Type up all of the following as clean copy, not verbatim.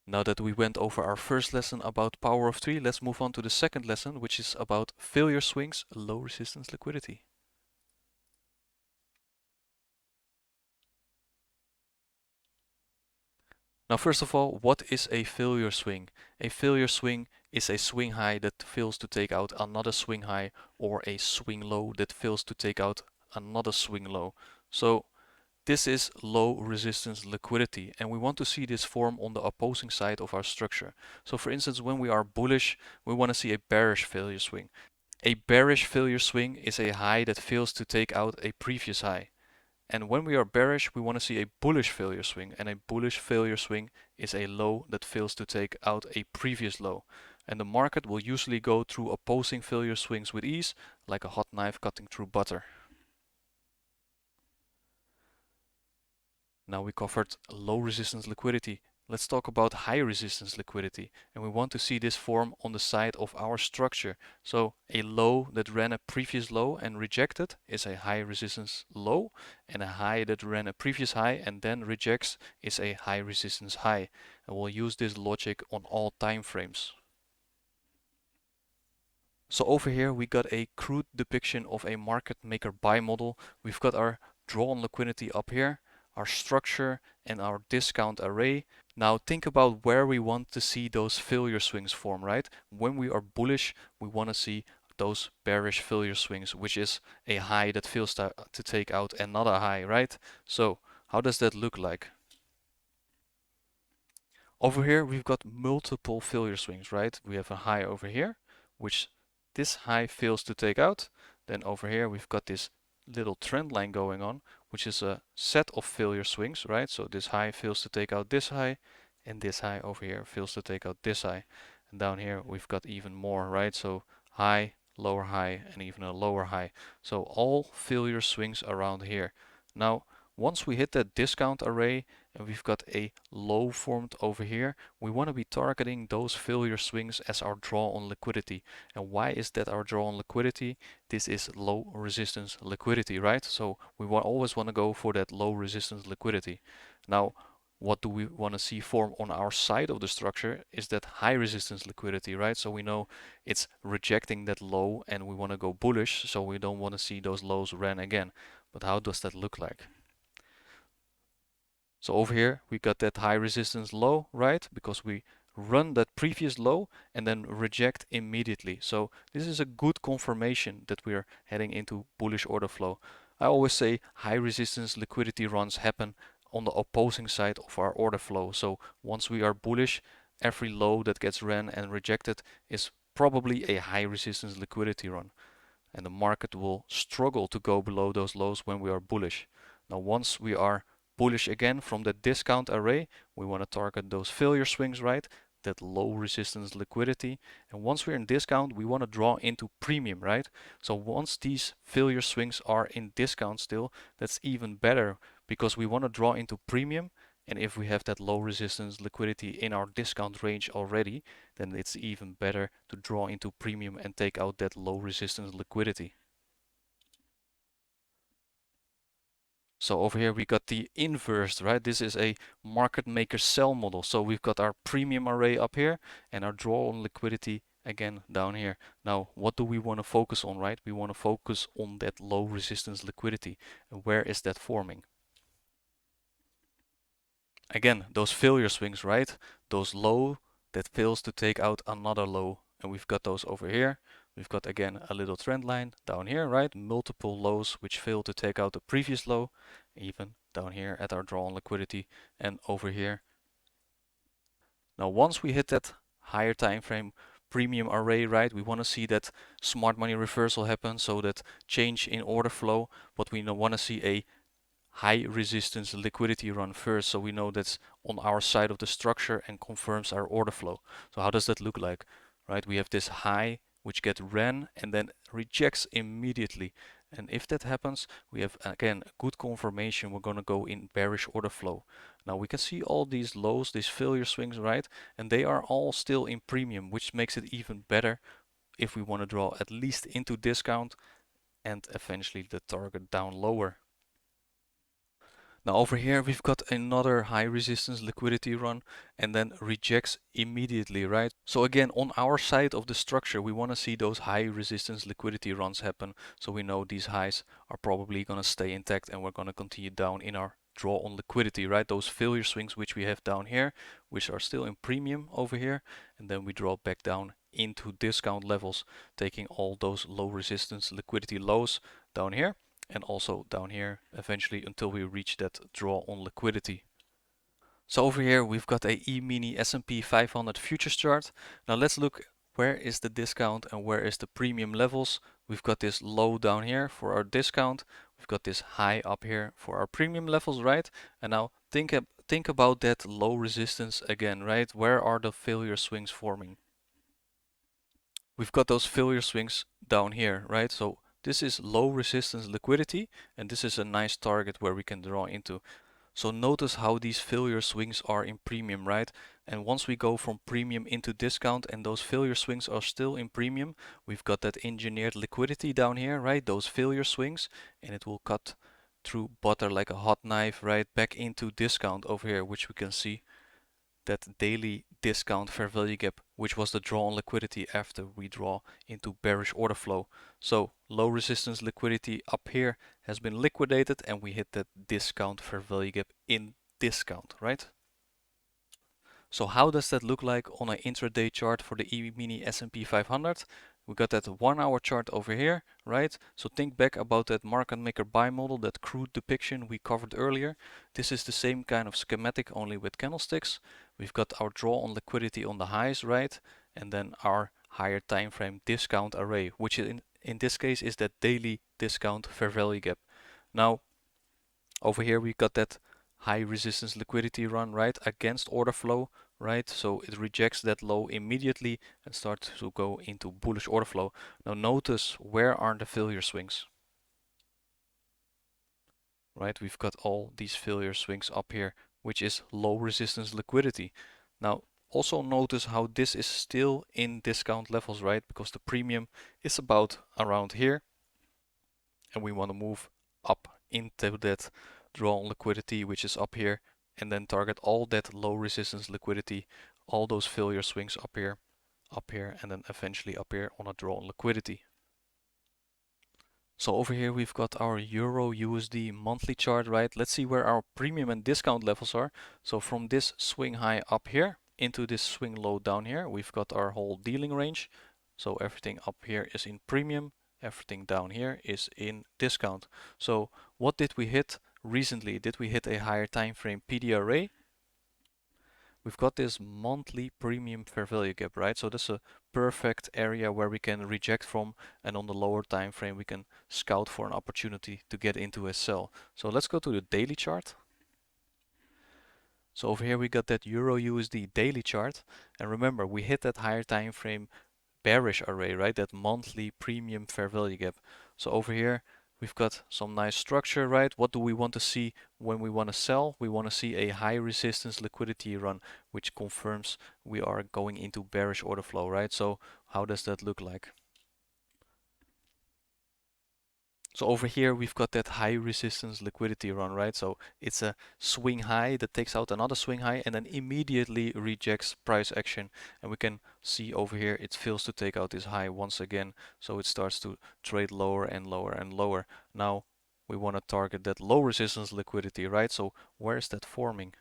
Now that we went over our first lesson about power of three, let's move on to the second lesson, which is about failure swings, low resistance liquidity. Now, first of all, what is a failure swing? A failure swing is a swing high that fails to take out another swing high, or a swing low that fails to take out another swing low. So this is low resistance liquidity, and we want to see this form on the opposing side of our structure. So for instance, when we are bullish, we want to see a bearish failure swing. A bearish failure swing is a high that fails to take out a previous high. And when we are bearish, we want to see a bullish failure swing, and a bullish failure swing is a low that fails to take out a previous low. And the market will usually go through opposing failure swings with ease, like a hot knife cutting through butter. Now we covered low resistance liquidity. Let's talk about high resistance liquidity, and we want to see this form on the side of our structure. So a low that ran a previous low and rejected is a high resistance low, and a high that ran a previous high and then rejects is a high resistance high. And we'll use this logic on all time frames. So over here we got a crude depiction of a market maker buy model. We've got our draw on liquidity up here, our structure, and our discount array. Now think about where we want to see those failure swings form, right? When we are bullish, we want to see those bearish failure swings, which is a high that fails to take out another high, right? So how does that look like? Over here we've got multiple failure swings, right? We have a high over here, which this high fails to take out. Then over here we've got this little trend line going on, which is a set of failure swings, right? So this high fails to take out this high, and this high over here fails to take out this high. And down here we've got even more, right? So high, lower high, and even a lower high. So all failure swings around here. Now, once we hit that discount array and we've got a low formed over here, we want to be targeting those failure swings as our draw on liquidity. And why is that our draw on liquidity? This is low resistance liquidity, right? So we always want to go for that low resistance liquidity. Now, what do we want to see form on our side of the structure is that high resistance liquidity, right? So we know it's rejecting that low and we want to go bullish, so we don't want to see those lows ran again. But how does that look like? So over here we got that high resistance low, right? Because we run that previous low and then reject immediately. So this is a good confirmation that we are heading into bullish order flow. I always say high resistance liquidity runs happen on the opposing side of our order flow. So once we are bullish, every low that gets ran and rejected is probably a high resistance liquidity run. And the market will struggle to go below those lows when we are bullish. Now once we are bullish again from the discount array, we want to target those failure swings, right? That low resistance liquidity. And once we're in discount, we want to draw into premium, right? So once these failure swings are in discount still, that's even better because we want to draw into premium. And if we have that low resistance liquidity in our discount range already, then it's even better to draw into premium and take out that low resistance liquidity. So over here we got the inverse, right? This is a market maker sell model. So we've got our premium array up here and our draw on liquidity again down here. Now, what do we want to focus on, right? We want to focus on that low resistance liquidity. And where is that forming? Again, those failure swings, right? Those low that fails to take out another low. And we've got those over here. We've got again a little trend line down here, right? Multiple lows which fail to take out the previous low, even down here at our draw on liquidity and over here. Now once we hit that higher time frame premium array, right, we want to see that smart money reversal happen, so that change in order flow, but we want to see a high resistance liquidity run first, so we know that's on our side of the structure and confirms our order flow. So how does that look like? Right, we have this high which gets ran and then rejects immediately. And if that happens, we have again a good confirmation we're going to go in bearish order flow. Now we can see all these lows, these failure swings, right? And they are all still in premium, which makes it even better if we want to draw at least into discount and eventually the target down lower. Now over here we've got another high resistance liquidity run and then rejects immediately, right? So again, on our side of the structure, we want to see those high resistance liquidity runs happen. So we know these highs are probably going to stay intact and we're going to continue down in our draw on liquidity, right? Those failure swings which we have down here, which are still in premium over here. And then we draw back down into discount levels, taking all those low resistance liquidity lows down here and also down here eventually until we reach that draw on liquidity. So over here we've got a E-mini S&P 500 futures chart. Now let's look where is the discount and where is the premium levels. We've got this low down here for our discount. We've got this high up here for our premium levels, right? And now think about that low resistance again, right? Where are the failure swings forming? We've got those failure swings down here, right? So this is low resistance liquidity, and this is a nice target where we can draw into. So notice how these failure swings are in premium, right? And once we go from premium into discount and those failure swings are still in premium, we've got that engineered liquidity down here, right? Those failure swings, and it will cut through butter like a hot knife, right? Back into discount over here, which we can see that daily discount fair value gap, which was the draw on liquidity after we draw into bearish order flow. So low resistance liquidity up here has been liquidated and we hit that discount fair value gap in discount, right? So how does that look like on an intraday chart for the E-mini S&P 500? We got that 1 hour chart over here, right? So think back about that market maker buy model, that crude depiction we covered earlier. This is the same kind of schematic, only with candlesticks. We've got our draw on liquidity on the highs, right? And then our higher time frame discount array, which in this case is that daily discount fair value gap. Now over here we got that high resistance liquidity run, right, against order flow, right? So it rejects that low immediately and starts to go into bullish order flow. Now notice where are the failure swings, right? We've got all these failure swings up here, which is low resistance liquidity. Now also notice how this is still in discount levels, right? Because the premium is about around here and we want to move up into that draw on liquidity, which is up here, and then target all that low resistance liquidity, all those failure swings up here, and then eventually up here on a draw on liquidity. So over here we've got our Euro USD monthly chart, right? Let's see where our premium and discount levels are. So from this swing high up here into this swing low down here, we've got our whole dealing range. So everything up here is in premium, everything down here is in discount. So what did we hit recently? Did we hit a higher time frame PDRA? We've got this monthly premium fair value gap, right? So that's a perfect area where we can reject from, and on the lower time frame we can scout for an opportunity to get into a sell. So let's go to the daily chart. So over here we got that Euro USD daily chart, and remember we hit that higher time frame bearish array, right? That monthly premium fair value gap. So over here we've got some nice structure, right? What do we want to see when we want to sell? We want to see a high resistance liquidity run, which confirms we are going into bearish order flow, right? So how does that look like? So over here we've got that high resistance liquidity run, right? So it's a swing high that takes out another swing high and then immediately rejects price action. And we can see over here it fails to take out this high once again. So it starts to trade lower and lower and lower. Now we want to target that low resistance liquidity, right? So where is that forming?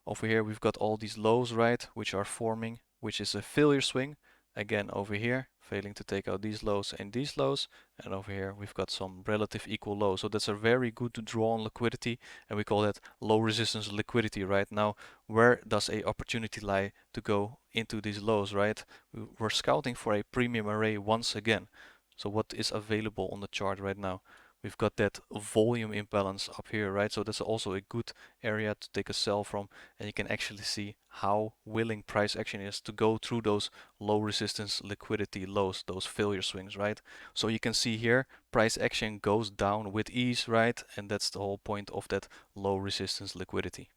Over here we've got all these lows, right, which are forming, which is a failure swing. Again over here, failing to take out these lows and these lows. And over here we've got some relative equal lows. So that's a very good to draw on liquidity, and we call that low resistance liquidity. Right now, where does a opportunity lie to go into these lows, right? We're scouting for a premium array once again. So what is available on the chart right now? We've got that volume imbalance up here, right? So that's also a good area to take a sell from, and you can actually see how willing price action is to go through those low resistance liquidity lows, those failure swings, right? So you can see here price action goes down with ease, right? And that's the whole point of that low resistance liquidity.